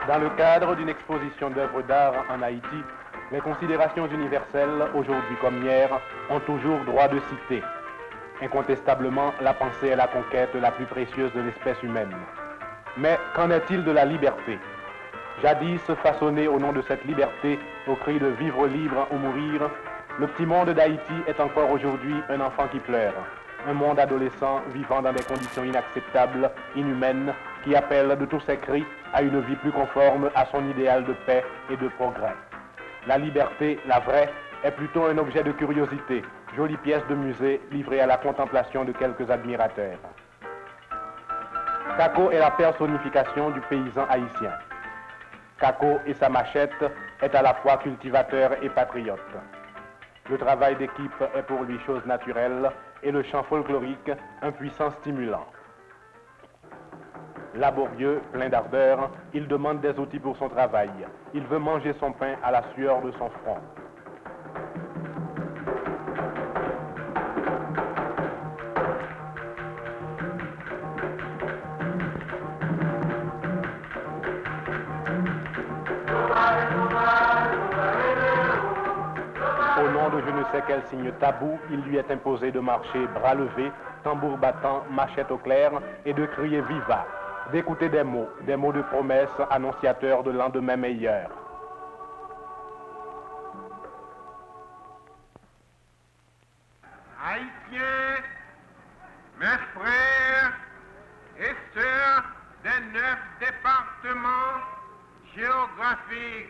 Dans le cadre d'une exposition d'œuvres d'art en Haïti, les considérations universelles, aujourd'hui comme hier, ont toujours droit de citer. Incontestablement, la pensée est la conquête la plus précieuse de l'espèce humaine. Mais qu'en est-il de la liberté? Jadis façonné au nom de cette liberté, au cri de vivre libre ou mourir, le petit monde d'Haïti est encore aujourd'hui un enfant qui pleure. Un monde adolescent vivant dans des conditions inacceptables, inhumaines, qui appelle de tous ses cris à une vie plus conforme à son idéal de paix et de progrès. La liberté, la vraie, est plutôt un objet de curiosité, jolie pièce de musée livrée à la contemplation de quelques admirateurs. Kako est la personnification du paysan haïtien. Kako et sa machette est à la fois cultivateur et patriote. Le travail d'équipe est pour lui chose naturelle et le chant folklorique un puissant stimulant. Laborieux, plein d'ardeur, il demande des outils pour son travail. Il veut manger son pain à la sueur de son front. Au nom de je ne sais quel signe tabou, il lui est imposé de marcher bras levés, tambour battant, machette au clair, et de crier viva, d'écouter des mots de promesse annonciateurs de lendemain meilleur. Haïtiens, mes frères et sœurs des 9 départements géographiques,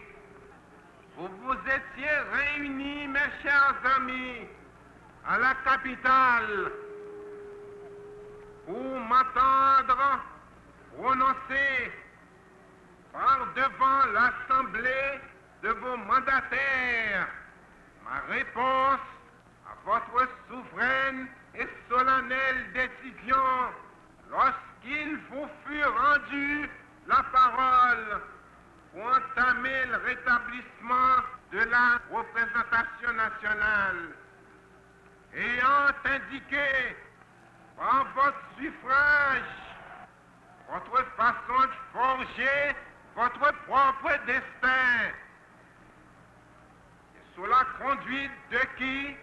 vous vous étiez réunis, mes chers amis, à la capitale pour m'entendre prononcer par devant l'Assemblée de vos mandataires ma réponse à votre souveraine et solennelle décision lorsqu'il vous fut rendu la parole pour entamer le rétablissement de la représentation nationale, ayant indiqué par votre suffrage votre façon de forger votre propre destin, et sous la conduite de qui,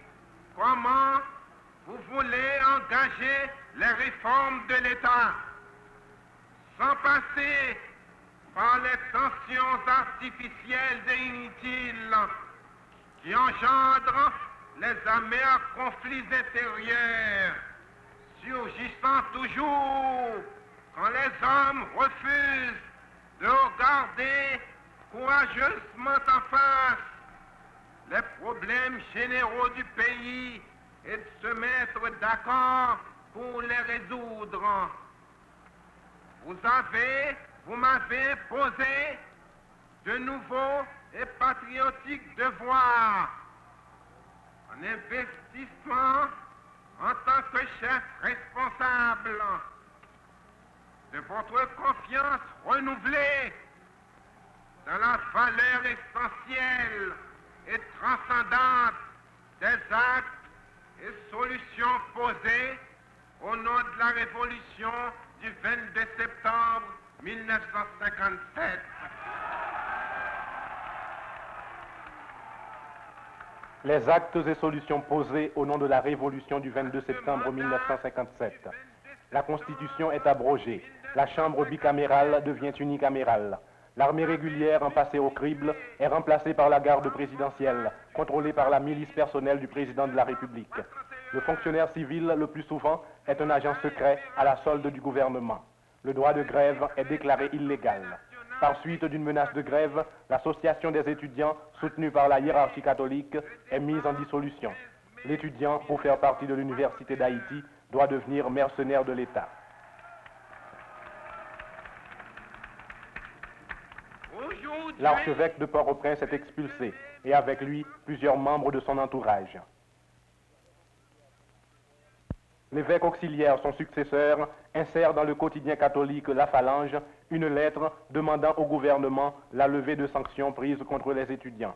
comment vous voulez engager les réformes de l'État, sans passer par les tensions artificielles et inutiles qui engendrent les amers conflits intérieurs, surgissant toujours quand les hommes refusent de regarder courageusement en face les problèmes généraux du pays et de se mettre d'accord pour les résoudre. Vous m'avez imposé de nouveaux et patriotiques devoirs en investissement en tant que chef responsable de votre confiance renouvelée dans la valeur essentielle et transcendante des actes et solutions posées au nom de la révolution du 22 septembre 1957. Les actes et solutions posés au nom de la révolution du 22 septembre 1957. La Constitution est abrogée. La Chambre bicamérale devient unicamérale. L'armée régulière, en passé au crible, est remplacée par la garde présidentielle, contrôlée par la milice personnelle du président de la République. Le fonctionnaire civil, le plus souvent, est un agent secret à la solde du gouvernement. Le droit de grève est déclaré illégal. Par suite d'une menace de grève, l'association des étudiants, soutenue par la hiérarchie catholique, est mise en dissolution. L'étudiant, pour faire partie de l'Université d'Haïti, doit devenir mercenaire de l'État. L'archevêque de Port-au-Prince est expulsé, et avec lui, plusieurs membres de son entourage. L'évêque auxiliaire, son successeur, insère dans le quotidien catholique La Phalange une lettre demandant au gouvernement la levée de sanctions prises contre les étudiants.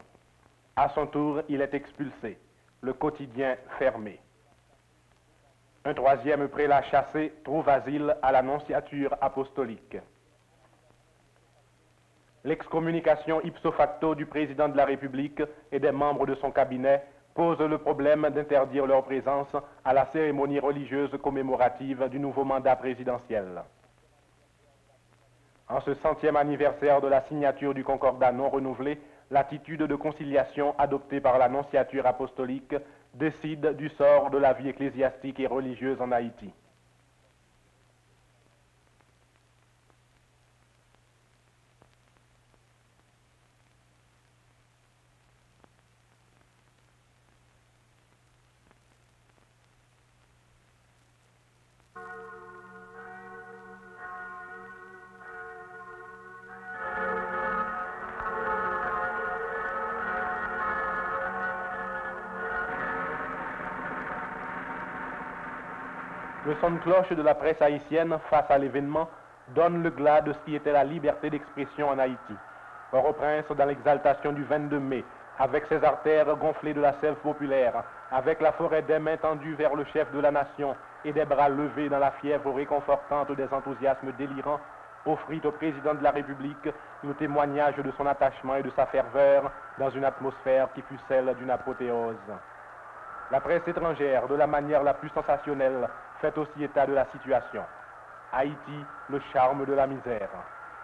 À son tour, il est expulsé. Le quotidien fermé. Un troisième prélat chassé trouve asile à la nonciature apostolique. L'excommunication ipso facto du président de la République et des membres de son cabinet pose le problème d'interdire leur présence à la cérémonie religieuse commémorative du nouveau mandat présidentiel. En ce 100e anniversaire de la signature du concordat non renouvelé, l'attitude de conciliation adoptée par la nonciature apostolique décide du sort de la vie ecclésiastique et religieuse en Haïti. Le son de cloche de la presse haïtienne face à l'événement donne le glas de ce qui était la liberté d'expression en Haïti. Port-au-Prince, dans l'exaltation du 22 mai, avec ses artères gonflées de la sève populaire, avec la forêt des mains tendues vers le chef de la nation et des bras levés dans la fièvre réconfortante des enthousiasmes délirants, offrit au président de la République le témoignage de son attachement et de sa ferveur dans une atmosphère qui fut celle d'une apothéose. La presse étrangère, de la manière la plus sensationnelle, fait aussi état de la situation. Haïti, le charme de la misère.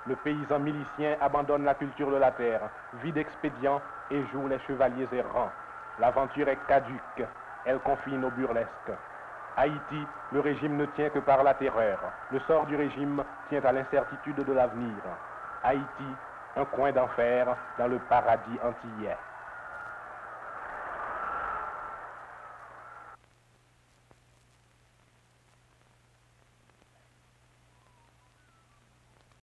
Le paysan milicien abandonne la culture de la terre, vit d'expédients et joue les chevaliers errants. L'aventure est caduque, elle confine au burlesque. Haïti, le régime ne tient que par la terreur. Le sort du régime tient à l'incertitude de l'avenir. Haïti, un coin d'enfer dans le paradis antillais.